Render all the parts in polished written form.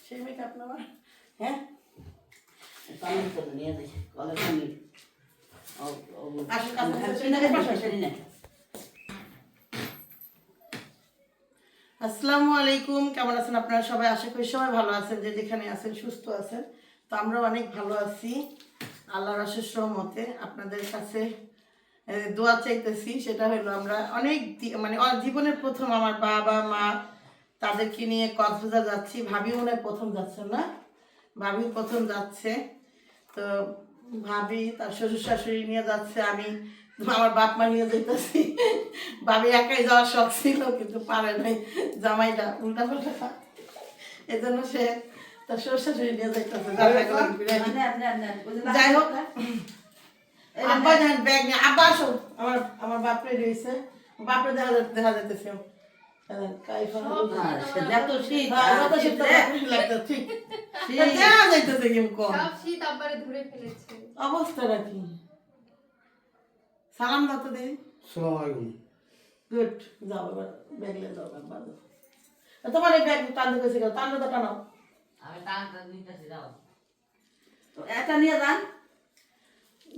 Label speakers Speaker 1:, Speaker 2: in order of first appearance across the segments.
Speaker 1: সেই মেকআপ নেওয়া হ্যাঁ নিয়ে দেখি কলের আসসালামু আলাইকুম। কেমন আছেন আপনারা সবাই? আশা করি সবাই ভালো আছেন, যে যেখানে আছেন সুস্থ আছেন। তো আমরা অনেক ভালো আছি আল্লাহর অশেষ রহমতে। আপনাদের কাছে দোয়া চাইতেছি, সেটা হলো আমরা অনেক মানে জীবনের প্রথম আমার বাবা মা তাদেরকে নিয়ে কক্সবাজার যাচ্ছি। ভাবি মনে হয় প্রথম যাচ্ছেন না? ভাবি প্রথম যাচ্ছে। তো ভাবি তার শ্বশুর শাশুড়ি নিয়ে যাচ্ছে, আমি আমার বাপ মা নিয়ে যেতেছি। ভাবি একাই যাওয়ার শখ ছিল কিন্তু পারে নাই, জামাইটা উল্টা পাল্টা, এই জন্য সে তার শ্বশুর শাশুড়ি নিয়ে যাইতেছে। যাই হোক, আব্বা যান ব্যাগ নিয়ে, আব্বা আসো। আমার বাপরে রয়েছে, বাপরে দেখা যাইতেছে অবস্থাটা কি? সালাম দাও তো দিদি। গুড, যাও এবার ব্যাগ নিয়ে যাও। তোমার এই ব্যাগ টানতে গেছে, টানতে তো টানাও। আমি টানতে নিতেছি, যাও তো এটা নিয়ে যান।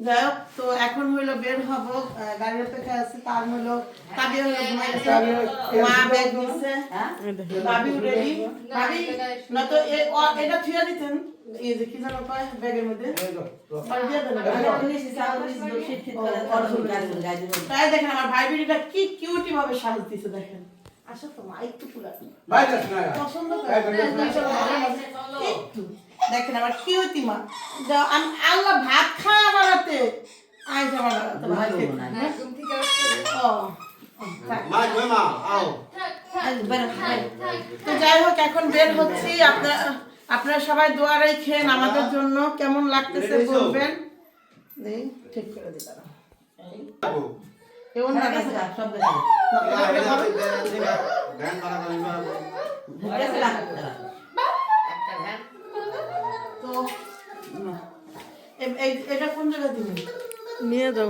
Speaker 1: যাই হোক, তো এখন হইলো বের হব, গাড়ির অপেক্ষা আছে। তার হইলো তাবি হইলো ঘুমাইছে, মা ব্যাগ নিচ্ছে, ভাবি রেডি। ভাবি না তো এটা থুয়া দিতেন, এই যে কি জানো কয় ব্যাগের মধ্যে তাই দেখেন আমার ভাই বিড়িটা কি কিউটি ভাবে সাজ দিছে। দেখেন আসো তো মা, একটু পুরা পছন্দ একটু দেখেন আমার কিউটি মা। আমি আল্লাহ ভাত খাওয়া বানাতে আজ আমার তো যাই হোক, এখন বের হচ্ছি। আপনারা সবাই দোয়া রাখেন আমাদের জন্য। কেমন লাগতেছে বলবেন, ঠিক করে দিতাম। তো এটা কোন জায়গা দিবেন? নিয়ে যাও।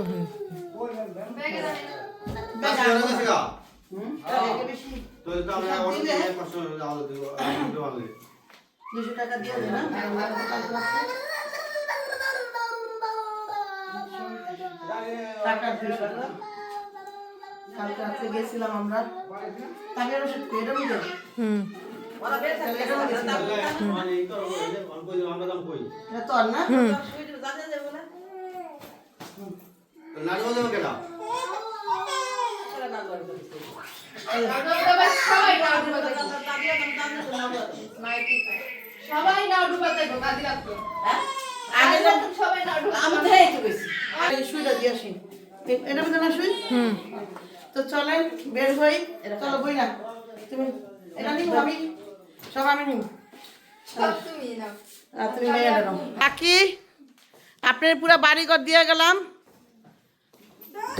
Speaker 1: টাকা দিয়ে দেন না, টাকা 200 টাকা। কালকে রাতে গেছিলাম আমরা, তাকে ওষুধ পেয়ে বুঝে তো চলেন বের হই। চলো বই না, তুমি এটা নিব, আমি সব আমি নিব, তুমি বাকি আপনার পুরা বাড়ি ঘর দিয়ে গেলাম,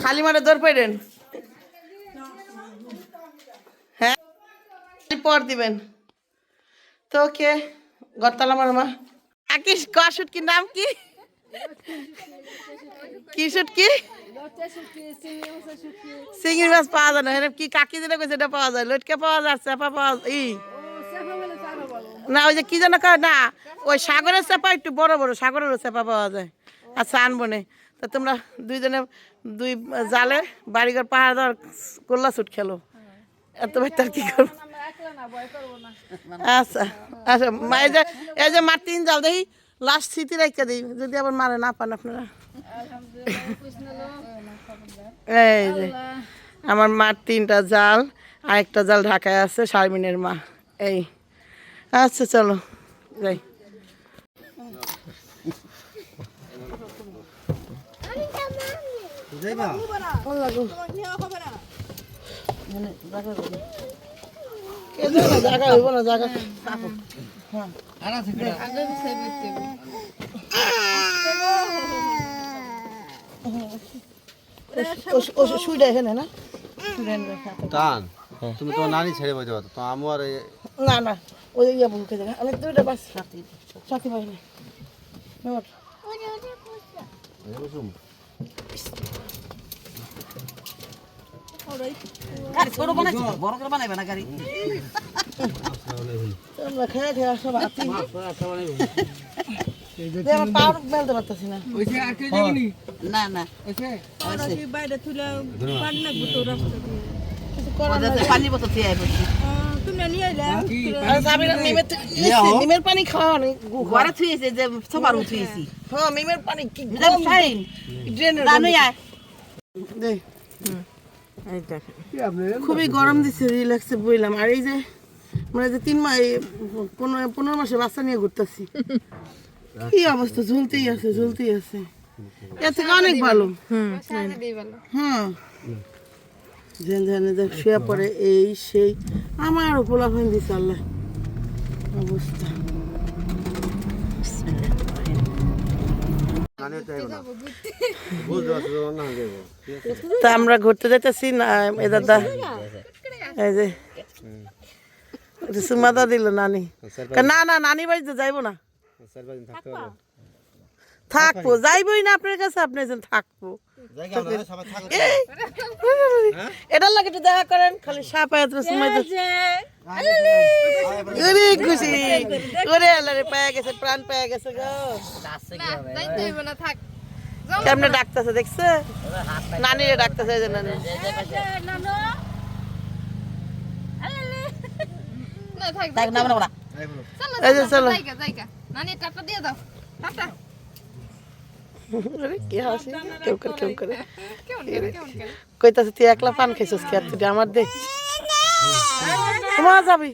Speaker 1: খালি মারে দৌড় পেলেন। হ্যাঁ পর দিবেন তো কে গরতালা মারমা আকিস কাশুট কি নাম কি? কি শুট কি? চিংড়ি মাছ পাওয়া যায় না, কি কাকি যেটা কইছে এটা পাওয়া যায়, লটকে পাওয়া যায়, চেপা পাওয়া যায় না, ওই যে কি যেন কয় না, ওই সাগরের চেপা একটু বড় বড় সাগরেরও চেপা পাওয়া যায়। আচ্ছা আনবো নে। তো তোমরা দুইজনে দুই জালে বাড়িঘর পাহাড় দেওয়ার গোল্লা ছুট খেলো, এত ভাই কি করবো? আচ্ছা আচ্ছা, এই যে মার 3 জাল দেখি, লাস্ট স্মৃতি রেখে দিই, যদি আবার মারে না পান আপনারা। এই যে আমার মার 3টা জাল, আর একটা জাল ঢাকায় আছে শারমিনের মা। এই আচ্ছা চলো যাই। জায়গা হইব না, জায়গা শুইটা এখানে না,
Speaker 2: তুমি তোমার নানি ছেড়ে বলতে পারতো তো আমার
Speaker 1: না না ওই ইয়া বুকে জায়গা আমি 2টা বাস সাথী ভাই না নোট
Speaker 3: গাড়ি ছোট বানাইছো তো, বড় করে বানাইবে না গাড়ি।
Speaker 1: আমরা খেয়ে খেয়ে সব আছি আমার পাউর মেলতে পারতেছি না
Speaker 3: না না
Speaker 1: কিছু
Speaker 3: ওদের তো পানি বোতল দিয়ে আইবো।
Speaker 1: নিমের পানি খাওয়া নেই
Speaker 3: ঘরে থুইছে যে সবার থুইছি।
Speaker 1: হ্যাঁ নিমের পানি কি
Speaker 3: মিজান শাইন
Speaker 1: ড্রেনের
Speaker 3: রানু আয়।
Speaker 1: দে খুবই গরম দিচ্ছে রিল্যাক্সে বইলাম আর এই যে মানে যে 3 মাস 15 মাসে বাচ্চা নিয়ে ঘুরতেছি কি অবস্থা ঝুলতেই আছে এর থেকে অনেক ভালো হ্যাঁ জেনে শুয়ে পড়ে এই সেই আমার পোলা ফাইন দিচ্ছে আল্লাহ অবস্থা তা আমরা ঘুরতে যাইতেছি না এ দাদা এই যে সুমাদা দিল নানি না না নানি বাড়িতে যাইবো না থাকবো যাইবই না আপনার কাছে আপনি যেন থাকবো এটার লাগে একটু দেখা করেন খালি সাপ খুশি করে আল্লাহ রে পায়া গেছে প্রাণ পায়া গেছে গো কেমনে ডাকতেছে দেখছে নানিরে ডাকতেছে যে নানি
Speaker 3: দেখ না না
Speaker 1: এই যে চলো
Speaker 4: নানি টাটা দিয়ে দাও টাটা
Speaker 1: কি হাসি কেউ করে কইতাছে তুই একলা পান খাইছিস কি আর তুই আমার দে তোমার যাবি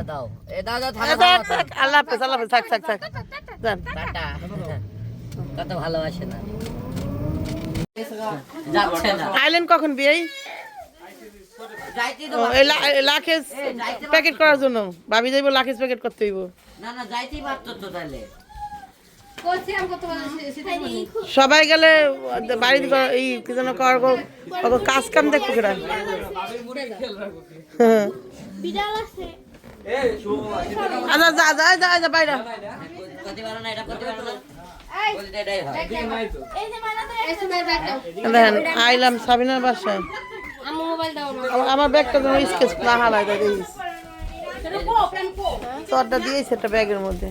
Speaker 3: দাও এ দাও দাও
Speaker 1: আল্লাহ হাফেজ থাক যান
Speaker 3: টাটা কত ভালোবাসে না যাচ্ছে না
Speaker 1: আইলেন কখন বিয়ে
Speaker 3: যাইতে তো
Speaker 1: লাখেজ প্যাকেট করার জন্য ভাবি যাইব লাখেজ প্যাকেট করতে হইব
Speaker 3: না না যাইতেই পারতো তো তাহলে
Speaker 4: কইছি আমি কত
Speaker 1: সবাই গেলে বাড়িতে এই কি যেন কাজ কাম দেখো কেরা
Speaker 4: বিড়াল আছে
Speaker 1: আচ্ছা যা বাইরে
Speaker 3: করতে পারো না এটা করতে পারো না
Speaker 4: এই
Speaker 3: বলতে এটাই হয়
Speaker 4: এই যে মাইনাতে এসে ব্যাগ দাও
Speaker 1: দেখেন আইলাম সাবিনার বাসায়
Speaker 4: আমার মোবাইল দাও না
Speaker 1: আমার ব্যাগটা যেন স্কেচ না হারায় দেখিস তোরটা দিয়েছে একটা ব্যাগের মধ্যে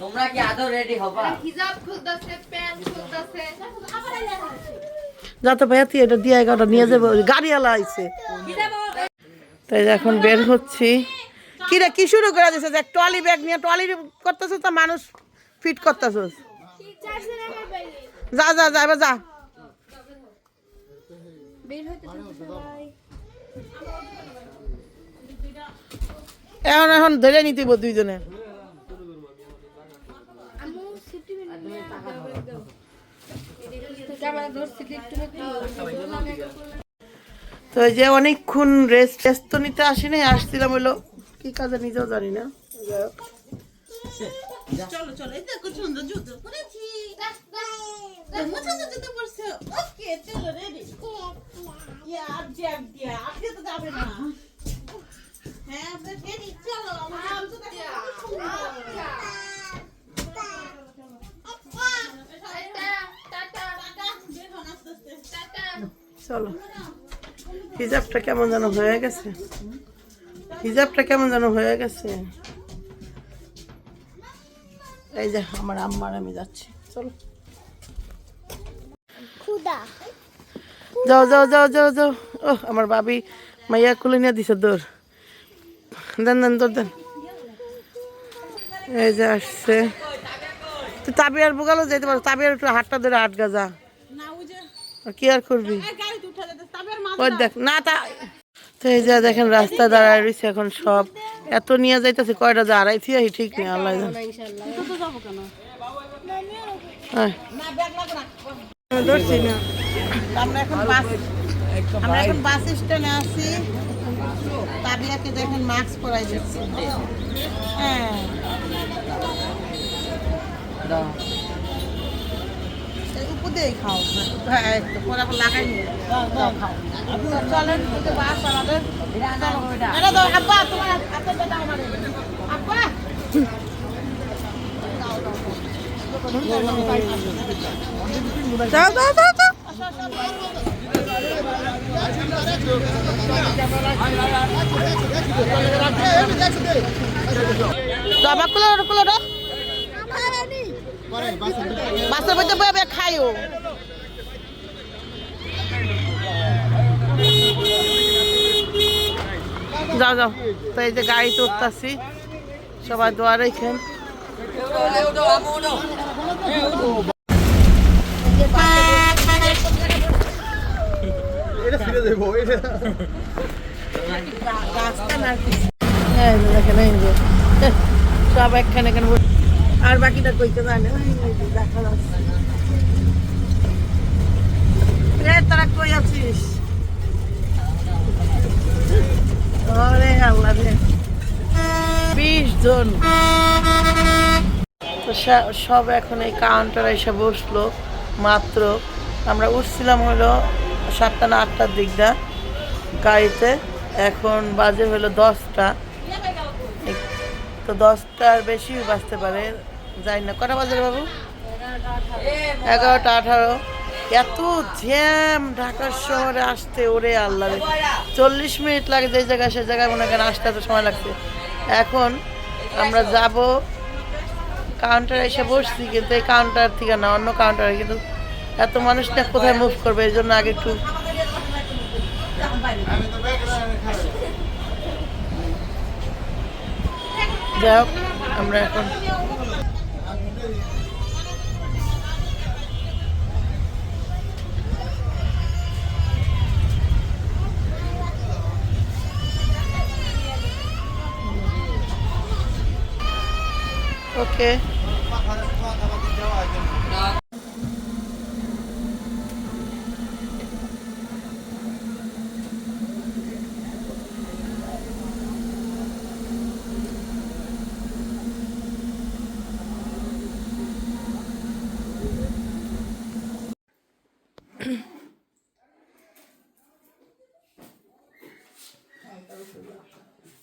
Speaker 3: তোমরা কি আদৌ রেডি হবা
Speaker 4: হিজাব খুলতাছে প্যান্ট খুলতাছে আবার আইলা
Speaker 1: যা তো ভাইয়া তুই এটা দিয়ে এগারোটা নিয়ে যাবো গাড়িওয়ালা আইছে তাই এখন বের হচ্ছি কিরে কি শুরু করে দিছে যে ট্রলি ব্যাগ নিয়ে ট্রলি করতেছিস তো মানুষ ফিট করতেছিস যা এবার যা এখন ধরে নিতে দুইজনে তো এই যে অনেকক্ষণ রেস্ট তো নিতে আসিনি আসছিলাম হলো কি কাজে নিজেও জানি না চলো এই দেখো সুন্দর জুতো পরেছি মোছা জুতো পরছে ওকে চলো রেডি ইয়ার জ্যাব দিয়া আজকে তো যাবে না হ্যাঁ আমরা রেডি চলো আমরা তো চলো হিজাবটা কেমন যেন হয়ে গেছে এই যে আমার আম্মার আমি যাচ্ছি চলো যাও ও আমার ভাবি মাইয়া কুলে নিয়ে দিছে দৌড় দেন দৌড় এই যে আসছে তুই তাবিয়ার বুগালো যেতে পারো তাবিয়ার একটু হাতটা ধরে আটগা যা কি আর করবি ওই দেখ না তা তো এই যে দেখেন রাস্তা দাঁড়ায় রয়েছে এখন সব এত নিয়ে যাইতেছে কয়টা যে আড়াই থিয়া ঠিক নেই আল্লাহ ধরছি না আমরা এখন বাস স্ট্যান্ডে আছি তাবিয়াকে দেখেন মাস্ক পরাই দিচ্ছি হ্যাঁ উপদেই খাও হ্যাঁ একটু পরে আবার লাগাই নিয়ে খাও চলেন বাস আমাদের এটা দাও আব্বা তোমার হাতে দাও আমারে আব্বা যাও জবা কুলো বাসের মধ্যে বয়ে খাইও। যাও যাও, তো এই যে গাড়িতে উঠতেছি, সবাই দোয়া রেখেন। সব একখানে এখানে আর বাকিটা কইতে জানে দেখা যাচ্ছে। তারা কই আছিস? ওরে আল্লাহ রে, 20 জন। তো সব এখন এই কাউন্টারে এসে বসলো মাত্র। আমরা উঠছিলাম হলো 7টা না 8টার দিকটা গাড়িতে, এখন বাজে হলো 10টা। তো 10টার বেশি বাজতে পারে, যাই না। কটা বাজে বাবু? 11টা 18। এত জ্যাম ঢাকার শহরে আসতে, ওরে আল্লাহ রে, 40 মিনিট লাগে যে জায়গায়, সে জায়গায় মনে করেন আসতে এত সময় লাগছে। এখন আমরা যাব কাউন্টারে এসে বসছি, কিন্তু এই কাউন্টার থেকে না, অন্য কাউন্টারে, কিন্তু এত মানুষটা কোথায় মুভ করবে, এই জন্য আগে একটু যাই হোক। আমরা এখন ওকে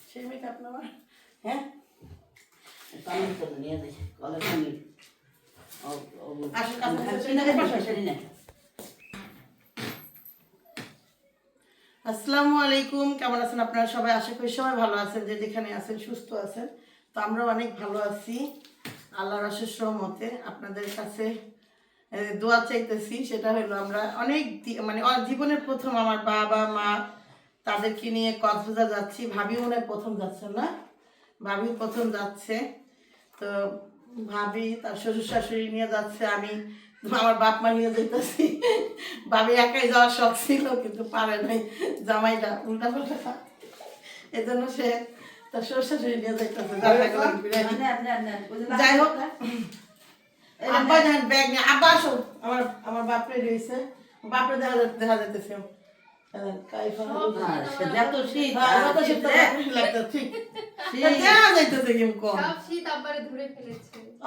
Speaker 1: সেই মেকআপ নেওয়া। হ্যাঁ আসসালামু আলাইকুম, কেমন আছেন আপনারা সবাই? আশা করি সবাই ভালো আছেন, যে যেখানে আছেন সুস্থ আছেন। তো আমরা অনেক ভালো আছি আল্লাহর অশেষ রহমতে। আপনাদের কাছে দোয়া চাইতেছি, সেটা হলো আমরা অনেক মানে জীবনের প্রথম আমার বাবা মা তাদেরকে নিয়ে কক্সবাজার যাচ্ছি। ভাবি মনে হয় প্রথম যাচ্ছেন না? ভাবি প্রথম যাচ্ছে। তো ভাবি তার শ্বশুর শাশুড়ি নিয়ে যাচ্ছে, আমি আমার বাপ মা নিয়ে যেতেছি। ভাবি একাই যাওয়ার শখ ছিল, কিন্তু পারে নাই, জামাইটা উল্টা পাল্টা, এই জন্য সে তার শ্বশুর শাশুড়ি নিয়ে যাইতেছে। যাই হোক, আব্বা যান ব্যাগ নিয়ে, আব্বা আসো, আমার বাপরে রয়েছে, বাপরে দেখা যাইতেছে।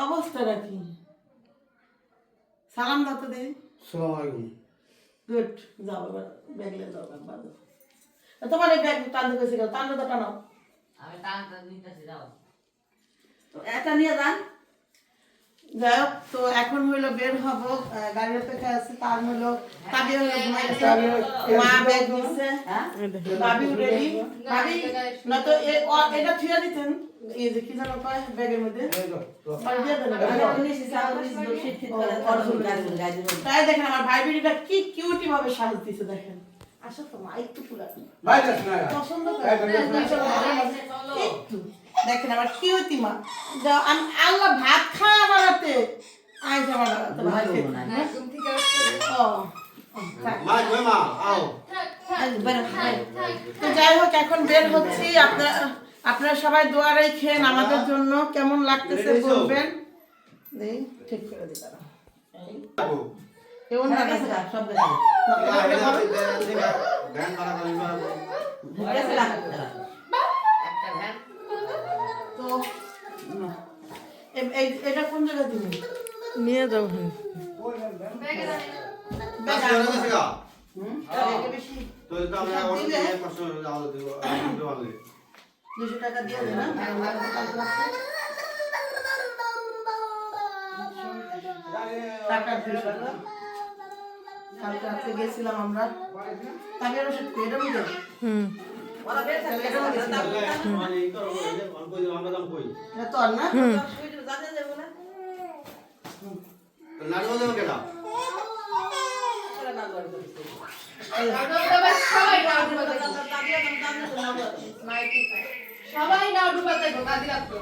Speaker 1: অবস্থাটা কি? সালাম দাও তো দিদি। গুড, যাও এবার ব্যাগ নিয়ে যাও। তোমার এই ব্যাগ টানতে গেছে, টানতে তো টানাও।
Speaker 3: আমি টানটা নিতেছি, দাও
Speaker 1: তো এটা নিয়ে যান। যাই হোক, তো এখন হইলো বের হব, গাড়ির অপেক্ষা আছে। তার হলো তাবি হলো ঘুমাইছে, মা ব্যাগ নিচ্ছে, ভাবি রেডি। ভাবি না তো এটা থুয়া দিতেন, এই যে কি জানো কয় ব্যাগের মধ্যে তাই দেখেন আমার ভাই বিড়িটা কি কিউটি ভাবে সাজ দিছে। দেখেন আসো তো মা, একটু পুরা পছন্দ করে একটু দেখেন আমার কিউটি মা। আমি আল্লাহ ভাত খাওয়া বানাতে আইসা বানাতে তো যাই হোক, এখন বের হচ্ছি। আপনারা সবাই দোয়া রাখেন আমাদের জন্য। কেমন লাগতেছে বলবেন, ঠিক করে দিতে কেমন লাগতেছে সব তো এটা কোন জায়গা তুমি নিয়ে যাও? $200 দিয়ে দেন না? টাকা 200 কালকে রাত্রে গেছিলাম আমরা, তাকে ওষুধ পেয়ে দেবো। এটা তোর না?
Speaker 4: সবাই নাও ডুবাতে গো কাজী রাখতো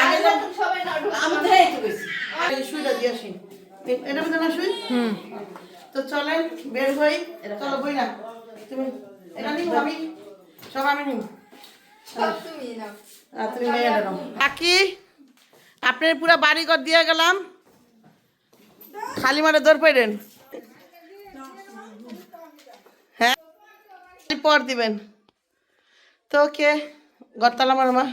Speaker 1: আগে যখন
Speaker 4: সবাই নাও
Speaker 3: আমি
Speaker 4: ডুবাতে
Speaker 3: তো এই তো গেছি
Speaker 1: এই সুইটা দিয়ে আসি। এটা মধ্যে না সুই? তো চলেন বের হই। চলো বই না তুমি এটা নিব আমি সব আমি নিব।
Speaker 4: সব তুমি নাও
Speaker 1: আর তুমি মেয়ে নাও। বাকি আপনার পুরো বাড়ি ঘর দিয়ে গেলাম, খালি মারে দৌড় পাইলেন। হ্যাঁ পর দিবেন তো কে ঘর তালা মারমা